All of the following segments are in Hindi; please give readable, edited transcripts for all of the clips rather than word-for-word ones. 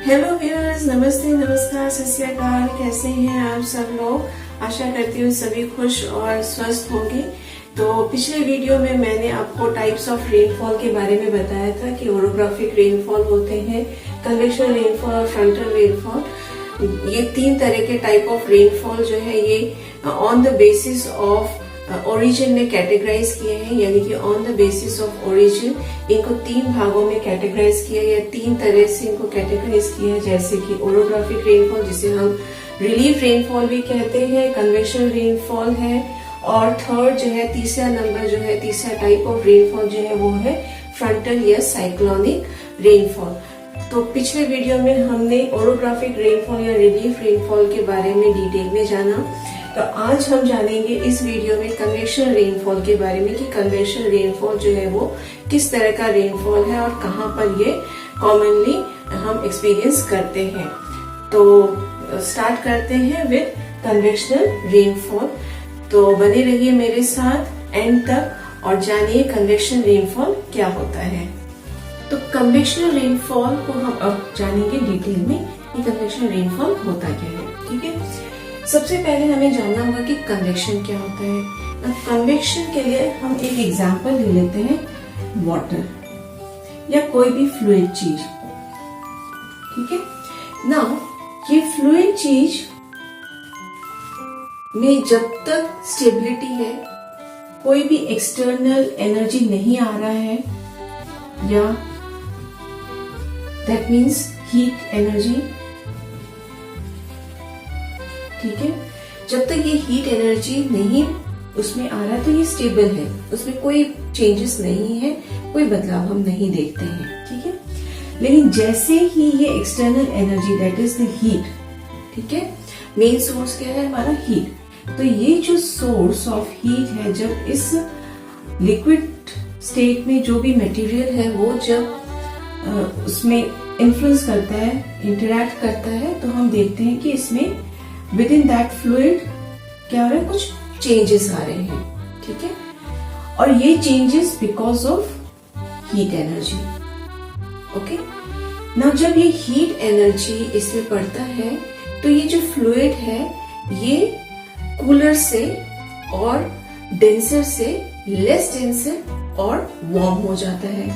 हेलो व्यूअर्स, नमस्ते, नमस्कार, सत श्री अकाल। कैसे हैं आप सब लोग? आशा करती हूँ सभी खुश और स्वस्थ होंगे। तो पिछले वीडियो में मैंने आपको टाइप्स ऑफ रेनफॉल के बारे में बताया था कि ओरोग्राफिक रेनफॉल होते हैं, कन्वेक्शनल रेनफॉल और फ्रंटल रेनफॉल। ये तीन तरह के टाइप ऑफ रेनफॉल जो है ये on the basis of origin में कैटेगराइज किए हैं, यानी कि on the basis of origin इनको तीन भागों में कैटेगराइज किया या तीन तरह से इनको कैटेगराइज किया है। जैसे कि ओरोग्राफिक रेनफॉल, जिसे हम रिलीफ रेनफॉल भी कहते हैं, कन्वेक्शनल रेनफॉल है, और थर्ड जो है तीसरा नंबर जो है तीसरा टाइप ऑफ रेनफॉल जो है वो है फ्रंटल या साइक्लोनिक रेनफॉल। तो पिछले वीडियो में हमने ओरोग्राफिक रेनफॉल या रिलीफ रेनफॉल के बारे में डिटेल में जाना। तो आज हम जानेंगे इस वीडियो में कन्वेक्शनल रेनफॉल के बारे में कि कन्वेक्शनल रेनफॉल जो है वो किस तरह का रेनफॉल है और कहाँ पर ये कॉमनली हम एक्सपीरियंस करते हैं। तो स्टार्ट करते हैं विद कन्वेक्शनल रेनफॉल। तो बने रहिए मेरे साथ एंड तक और जानिए कन्वेक्शनल रेनफॉल क्या होता है। तो कन्वेक्शनल रेनफॉल को हम अब जानेंगे डिटेल में कि कन्वेक्शनल रेनफॉल होता क्या है। ठीक है, सबसे पहले हमें जानना होगा कि कन्वेक्शन क्या होता है। कन्वेक्शन के लिए हम एक एग्जांपल ले लेते हैं, वाटर या कोई भी फ्लूइड चीज। ठीक है, नाउ ये फ्लूइड चीज में जब तक स्टेबिलिटी है, कोई भी एक्सटर्नल एनर्जी नहीं आ रहा है, या दैट मीन्स हीट एनर्जी। ठीक है, जब तक ये हीट एनर्जी नहीं उसमें आ रहा है तो ये स्टेबल है, उसमें कोई चेंजेस नहीं है, कोई बदलाव हम नहीं देखते हैं। ठीक है, लेकिन जैसे ही ये external energy that is the heat, ठीक है, मेन सोर्स क्या है हमारा? हीट। तो ये जो सोर्स ऑफ हीट है, जब इस लिक्विड स्टेट में जो भी मटेरियल है वो जब उसमें इन्फ्लुएंस करता है, इंटरैक्ट करता है, तो हम देखते हैं कि इसमें विद इन दैट फ्लूइड क्या हो रहा है, कुछ चेंजेस आ रहे हैं। ठीक है, और ये changes because of heat energy. Okay, ना जब ये हीट एनर्जी इसमें पड़ता है तो ये जो फ्लूइड है ये कूलर से और डेंसर से लेस डेंसर और वार्म हो जाता है,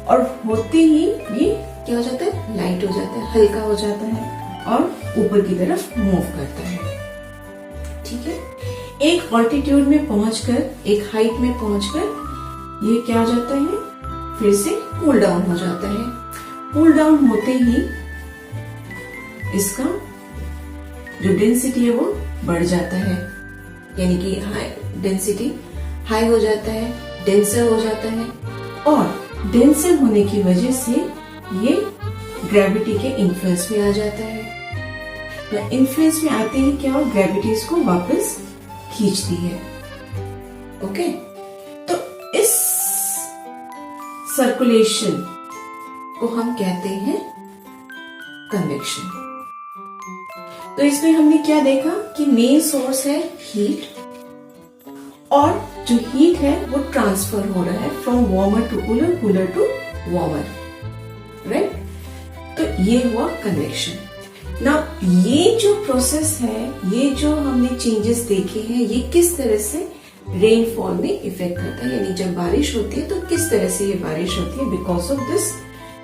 और होते ही ये क्या हो जाता है? लाइट हो जाता है, हल्का हो जाता है और ऊपर की तरफ मूव करता है। ठीक है, एक ऑल्टीट्यूड में पहुंचकर, एक हाइट में पहुंचकर ये क्या हो जाता है? फिर से कूल डाउन हो जाता है। कूल डाउन होते ही इसका जो डेंसिटी है वो बढ़ जाता है, यानी कि डेंसिटी हाई हो जाता है, डेंसर हो जाता है, और डेंसर होने की वजह से ये ग्रेविटी के इन्फ्लुएंस में आ जाता है। तो इन्फ्लुएंस में आते ही क्या हो, ग्रेविटी इसको वापस खींचती है। ओके, तो इस सर्कुलेशन को हम कहते हैं कन्वेक्शन। तो इसमें हमने क्या देखा कि मेन सोर्स है हीट, और जो हीट है वो ट्रांसफर हो रहा है from warmer to cooler, cooler to warmer, right? तो ये हुआ कन्वेक्शन। ना ये जो प्रोसेस है, ये जो हमने चेंजेस देखे हैं, ये किस तरह से रेनफॉल में इफेक्ट करता है, यानी जब बारिश होती है तो किस तरह से ये बारिश होती है? Because of this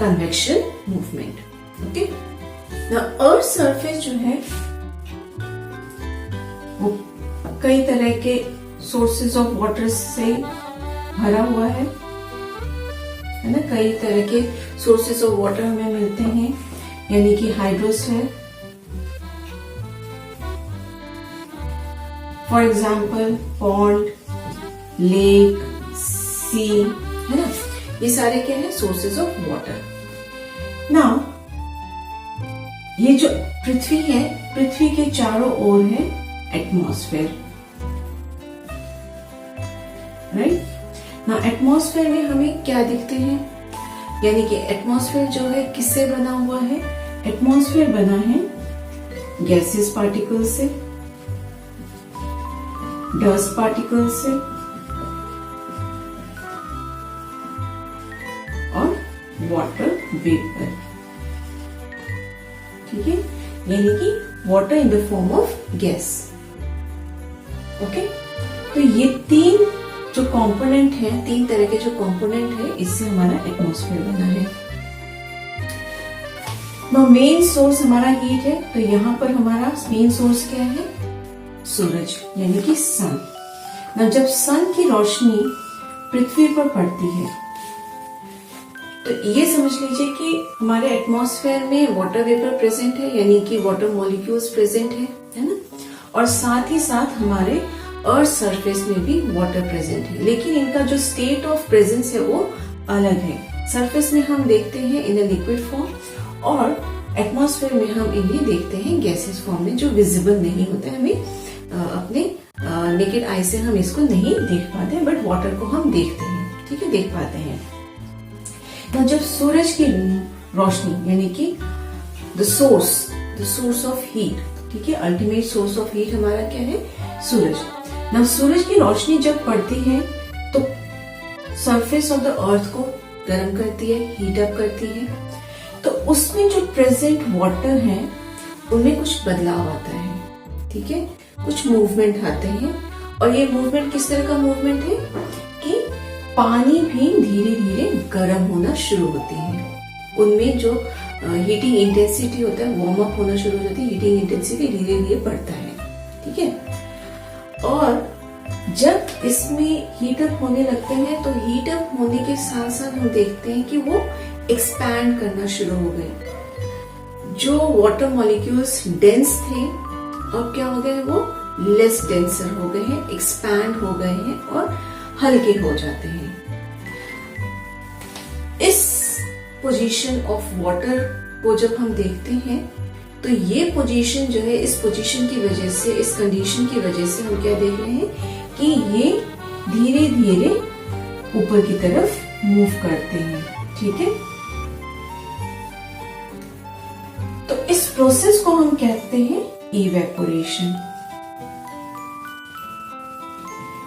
convection movement. Okay, ना अर्थ सरफेस जो है वो कई तरह के सोर्सेज ऑफ वाटर से भरा हुआ है ना? कई तरह के सोर्सेज ऑफ वाटर हमें मिलते हैं, यानी कि hydrosphere, for example pond, lake, sea, है ना? ये सारे क्या है? Sources of water. नाउ ये जो पृथ्वी है, पृथ्वी के चारों ओर है एटमॉस्फेयर, राइट? ना एटमॉस्फेयर में हमें क्या दिखते हैं, यानी कि एटमॉस्फेयर जो है किससे बना हुआ है? एटमॉस्फेयर बना है गैसेस पार्टिकल से, डस्ट पार्टिकल से और वाटर वेपर। ठीक है, यानी कि water in the form of gas. Okay, तो ये तीन जो कंपोनेंट है, तीन तरह के जो कंपोनेंट है, इससे हमारा एटमॉस्फेयर बना है। मेन सोर्स हमारा हीट है, तो यहाँ पर हमारा मेन सोर्स क्या है? सूरज, यानी कि सन। ना जब सन की रोशनी पृथ्वी पर पड़ती है तो ये समझ लीजिए कि हमारे एटमॉस्फेयर में वाटर वेपर प्रेजेंट है, यानी कि वाटर मॉलिक्यूल्स प्रेजेंट है ना, और साथ ही साथ हमारे अर्थ सरफेस में भी वाटर प्रेजेंट है, लेकिन इनका जो स्टेट ऑफ प्रेजेंस है वो अलग है। सरफेस में हम देखते हैं इन अ लिक्विड फॉर्म, और एटमॉस्फेयर में हम इन्हें देखते हैं गैसेस फॉर्म में, जो विजिबल नहीं होता है। हमें अपने नेकेड आई से हम इसको नहीं देख पाते, बट वाटर को हम देखते हैं, ठीक है, देख पाते हैं। तो जब सूरज की रोशनी, यानी कि द सोर्स ऑफ हीट, ठीक है, अल्टीमेट सोर्स ऑफ हीट हमारा क्या है? सूरज। ना सूरज की रोशनी जब पड़ती है तो सरफेस ऑफ द अर्थ को गर्म करती है, हीट अप करती है, तो उसमें जो प्रेजेंट वाटर है उनमें कुछ बदलाव आता है, ठीक है, कुछ मूवमेंट आते हैं। और ये मूवमेंट किस तरह का मूवमेंट है कि पानी भी धीरे धीरे गर्म होना शुरू होती है। उनमें जो हीटिंग इंटेंसिटी होता है, वार्म अप होना शुरू हो जाती है, हीटिंग इंटेंसिटी धीरे धीरे बढ़ता है, ठीक है। और जब इसमें हीट अप होने लगते हैं तो हीट अप होने के साथ साथ हम देखते हैं कि वो एक्सपैंड करना शुरू हो गए। जो वाटर मॉलिक्यूल्स डेंस थे अब क्या हो गए? वो लेस डेंसर हो गए हैं, एक्सपैंड हो गए हैं और हल्के हो जाते हैं। इस पोजीशन ऑफ वाटर को जब हम देखते हैं तो ये पोजीशन जो है, इस पोजीशन की वजह से, इस कंडीशन की वजह से हम क्या देख रहे हैं कि ये धीरे धीरे ऊपर की तरफ मूव करते हैं, ठीक है। तो इस प्रोसेस को हम कहते हैं इवेपोरेशन,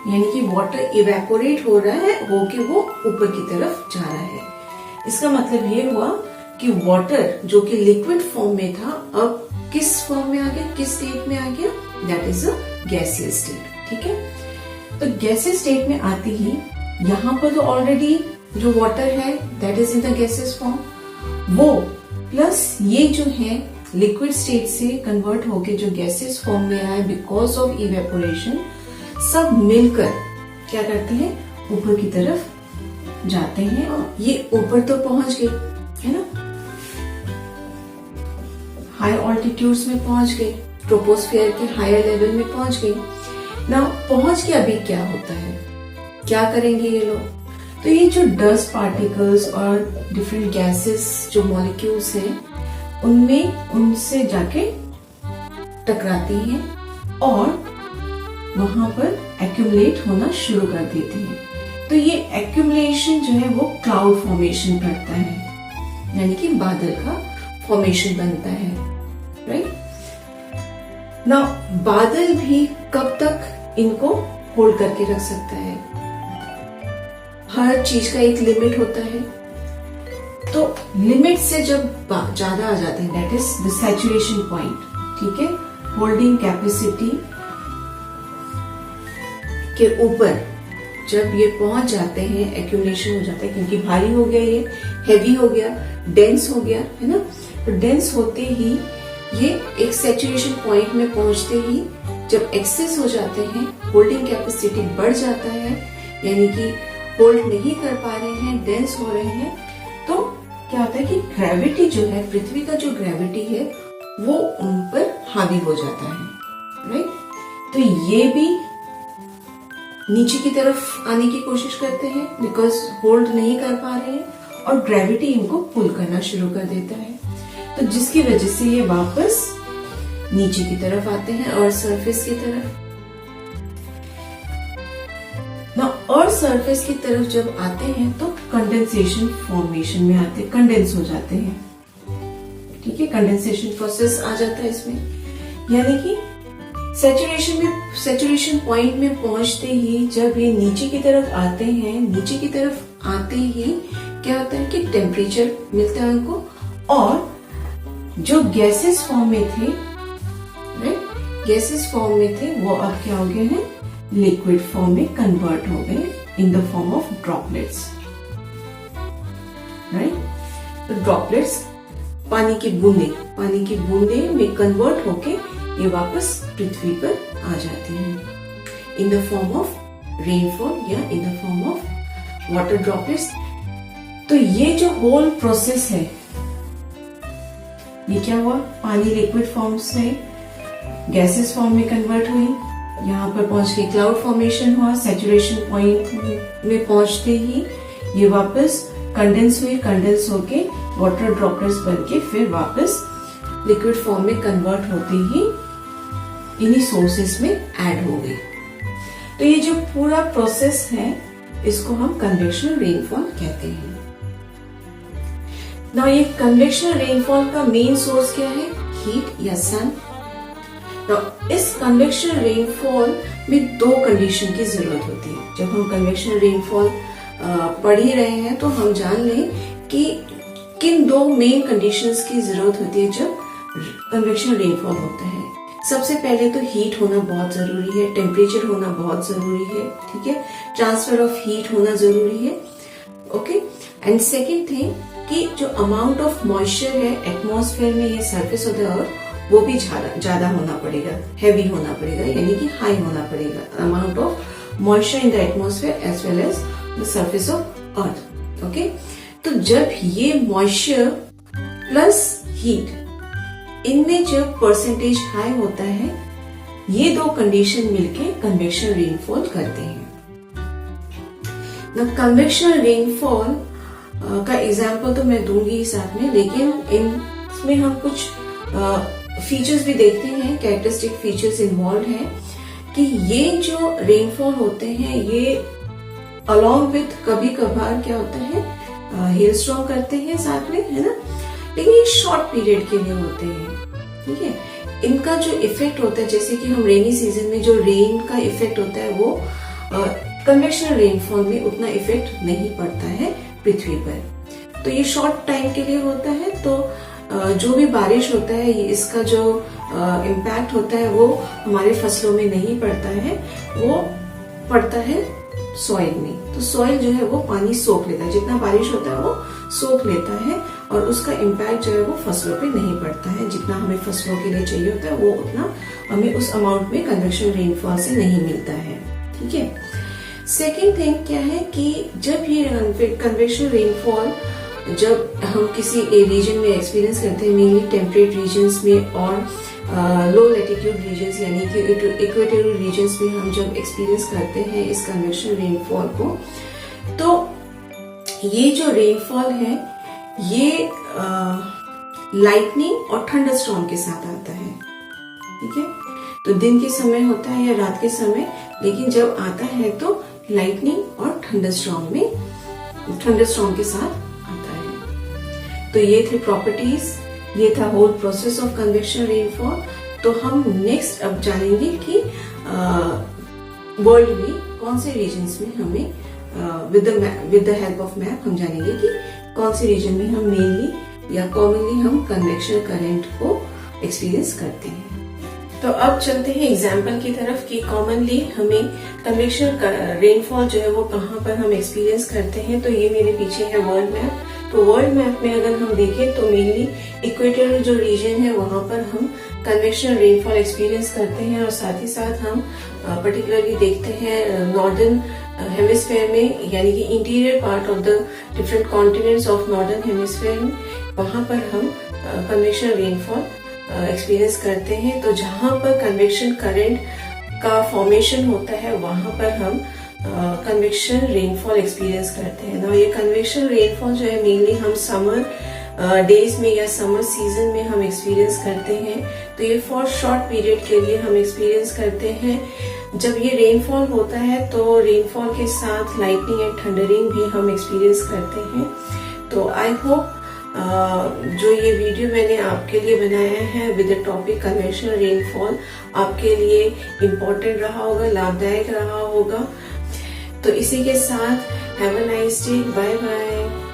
यानी कि वाटर इवेपोरेट हो रहा है, होके वो ऊपर की तरफ जा रहा है। इसका मतलब ये हुआ कि वाटर जो कि लिक्विड फॉर्म में था अब किस फॉर्म में आ गया, किस स्टेट में आ गया? That is a gaseous state, ठीक है। तो गैसियस स्टेट में आते ही यहाँ पर तो ऑलरेडी जो वाटर है that is in the gaseous form, वो प्लस ये जो है लिक्विड स्टेट से कन्वर्ट होके जो गैसियस फॉर्म में आया बिकॉज ऑफ इवेपोरेशन, सब मिलकर क्या करते हैं? ऊपर की तरफ जाते हैं। और ये ऊपर तो पहुंच गए, है ना, हाई ऑल्टीट्यूड्स में पहुंच गए, ट्रोपोस्फेयर के हायर लेवल में पहुंच गए ना। पहुंच के अभी क्या होता है, क्या करेंगे ये लोग? तो ये जो डस्ट पार्टिकल्स और डिफरेंट गैसेस जो मॉलिक्यूल्स हैं उनमें उनसे जाके टकराती हैं और वहां पर एक्यूमुलेट होना शुरू कर देती है। तो ये एक्यूमुलेशन जो है वो क्लाउड फॉर्मेशन करता है, यानी कि बादल का फॉर्मेशन बनता है, राइट ना। बादल भी कब तक इनको होल्ड करके रख सकता है? हर चीज का एक लिमिट होता है, तो लिमिट से जब ज्यादा आ जाते हैं that is the saturation point, ठीक है, होल्डिंग कैपेसिटी के ऊपर जब ये पहुंच जाते हैं, एक्यूमुलेशन हो जाता है, क्योंकि भारी हो गया, ये हैवी हो गया, डेंस हो गया, है ना। तो डेंस होते ही ये एक सैचुरेशन पॉइंट में पहुंचते ही जब एक्सेस हो जाते हैं, होल्डिंग कैपेसिटी बढ़ जाता है, यानी कि होल्ड नहीं कर पा रहे हैं, डेंस हो रहे हैं, तो क्या होता है कि ग्रेविटी जो है, पृथ्वी का जो ग्रेविटी है वो उन पर हावी हो जाता है, राइट। तो ये भी नीचे की तरफ आने की कोशिश करते हैं बिकॉज होल्ड नहीं कर पा रहे हैं और ग्रेविटी इनको पुल करना शुरू कर देता है, तो जिसकी वजह से ये वापस नीचे की तरफ आते हैं, अर्थ सरफेस की तरफ ना। अर्थ सरफेस की तरफ जब आते हैं तो कंडेंसेशन फॉर्मेशन में आते, कंडेंस हो जाते हैं, ठीक है, कंडेंसेशन प्रोसेस आ जाता है इसमें, यानी कि सैचुरेशन पॉइंट में पहुंचते ही जब ये नीचे की तरफ आते हैं, नीचे की तरफ आते ही क्या होता है कि टेम्परेचर मिलता है उनको और जो गैसेस फॉर्म में थे, राइट, गैसेस फॉर्म में थे, वो अब क्या हो गए हैं, लिक्विड फॉर्म में कन्वर्ट हो गए इन the form of droplets, right. तो ड्रॉपलेट्स पानी की बूंदे में कन्वर्ट होके ये वापस पृथ्वी पर आ जाती हैं in the form of rainfall या in the form of water droplets. तो ये जो होल प्रोसेस है, ये क्या हुआ, पानी लिक्विड फॉर्म से गैसेस फॉर्म में कन्वर्ट हुई, यहाँ पर पहुंच के क्लाउड फॉर्मेशन हुआ, सैचुरेशन पॉइंट में पहुंचते ही ये वापस कंडेंस हुए, कंडेंस होके वाटर ड्रॉपलेट्स बनके फिर वापस लिक्विड फॉर्म में कन्वर्ट होते ही इन्हीं सोर्सेस में ऐड हो गई। तो ये जो पूरा प्रोसेस है इसको हम कन्वेक्शनल रेनफॉल कहते हैं। ना ये कन्वेक्शनल रेनफॉल का मेन सोर्स क्या है, हीट या सन। इस कन्वेक्शनल रेनफॉल में दो कंडीशन की जरूरत होती है। जब हम कन्वेक्शनल रेनफॉल पढ़ ही रहे हैं तो हम जान लें कि किन दो मेन कंडीशंस की जरूरत होती है जब कन्वेक्शनल रेनफॉल होता है। सबसे पहले तो हीट होना बहुत जरूरी है, टेम्परेचर होना बहुत जरूरी है, ठीक है, ट्रांसफर ऑफ हीट होना जरूरी है, ओके। एंड सेकेंड थिंग कि जो अमाउंट ऑफ मॉइस्चर है एटमॉस्फेयर में या सरफेस ऑफ द अर्थ वो भी ज्यादा होना पड़ेगा, हैवी होना पड़ेगा, यानी कि हाई होना पड़ेगा, amount of moisture in the atmosphere as well as the surface of Earth, okay. तो जब ये मॉइस्चर प्लस हीट इनमें जब परसेंटेज हाई होता है, ये दो कंडीशन मिलके कन्वेक्शनल रेनफॉल करते हैं। ना कन्वेक्शनल रेनफॉल का एग्जाम्पल तो मैं दूंगी ही साथ में, लेकिन इसमें हम कुछ फीचर्स भी देखते हैं, कैरेक्टरिस्टिक फीचर्स इन्वॉल्व हैं कि ये जो रेनफॉल होते हैं ये अलॉन्ग विथ कभी कभार क्या होता है, हेल स्टॉर्म करते हैं साथ में, है ना, लेकिन ये शॉर्ट पीरियड के लिए होते हैं, ठीक है। इनका जो इफेक्ट होता है, जैसे कि हम रेनी सीजन में जो रेन का इफेक्ट होता है वो कन्वेक्शनल रेनफॉल में उतना इफेक्ट नहीं पड़ता है पृथ्वी पर। तो ये शॉर्ट टाइम के लिए होता है। तो जो भी बारिश होता है इसका जो इम्पैक्ट होता है वो हमारे फसलों में नहीं पड़ता है, वो पड़ता है सॉइल में। तो सॉइल जो है वो पानी सोख लेता है, जितना बारिश होता है वो सोख लेता है और उसका इम्पैक्ट जो है वो फसलों पे नहीं पड़ता है। जितना हमें फसलों के लिए चाहिए होता है वो उतना हमें उस अमाउंट में कन्वेक्शनल रेनफॉल से नहीं मिलता है, ठीक है। सेकेंड थिंग क्या है कि जब ये कन्वेक्शनल रेनफॉल जब हम किसी रीजन में एक्सपीरियंस करते हैं, मेनली टेम्परेट रीजन्स में और लो लैटिट्यूड रीजन्स यानी कि इक्वेटोरियल रीजन्स में हम जब एक्सपीरियंस करते हैं इस कन्वेक्शनल रेनफॉल को, तो ये जो रेनफॉल है ये लाइटनिंग और थंडरस्टॉर्म के साथ आता है, ठीक है। तो दिन के समय होता है या रात के समय, लेकिन जब आता है तो लाइटनिंग और थंडरस्टॉर्म के साथ आता है। तो ये थे प्रॉपर्टीज, ये था whole process of convectional rainfall. तो हम नेक्स्ट अब जानेंगे कि वर्ल्ड में कौन से रीजन्स में हमें with the help of map हम जानेंगे कि कौन से रीजन में हम मेनली या कॉमनली हम कन्वेक्शनल करंट को एक्सपीरियंस करते हैं। तो अब चलते हैं एग्जाम्पल की तरफ कि कॉमनली हमें कन्वेक्शनल रेनफॉल जो है वो कहाँ पर हम एक्सपीरियंस करते हैं। तो ये मेरे पीछे है वर्ल्ड मैप। तो वर्ल्ड मैप में अगर हम देखें तो मेनली इक्वेटोरियल जो रीजन है वहां पर हम कन्वेक्शनल रेनफॉल एक्सपीरियंस करते हैं और साथ ही साथ हम पर्टिकुलरली देखते हैं नॉर्दर्न हेमिस्फेयर में, यानी कि interior part of the different continents of northern hemisphere में, वहां पर हम कन्वेक्शनल रेनफॉल एक्सपीरियंस करते हैं। तो जहां पर कन्वेक्शन करंट का फॉर्मेशन होता है वहां पर हम कन्वेक्शन रेनफॉल एक्सपीरियंस करते हैं ना। ये कन्वेक्शन रेनफॉल जो है मेनली हम समर डेज में या समर सीजन में हम एक्सपीरियंस करते हैं। तो ये फॉर शॉर्ट पीरियड के लिए हम एक्सपीरियंस करते हैं। जब ये रेनफॉल होता है तो रेनफॉल के साथ लाइटनिंग एंड थंडरिंग भी हम एक्सपीरियंस करते हैं। तो आई होप जो ये वीडियो मैंने आपके लिए बनाया है with the topic convectional rainfall आपके लिए इम्पोर्टेंट रहा होगा, लाभदायक रहा होगा। तो इसी के साथ have a nice day, bye bye.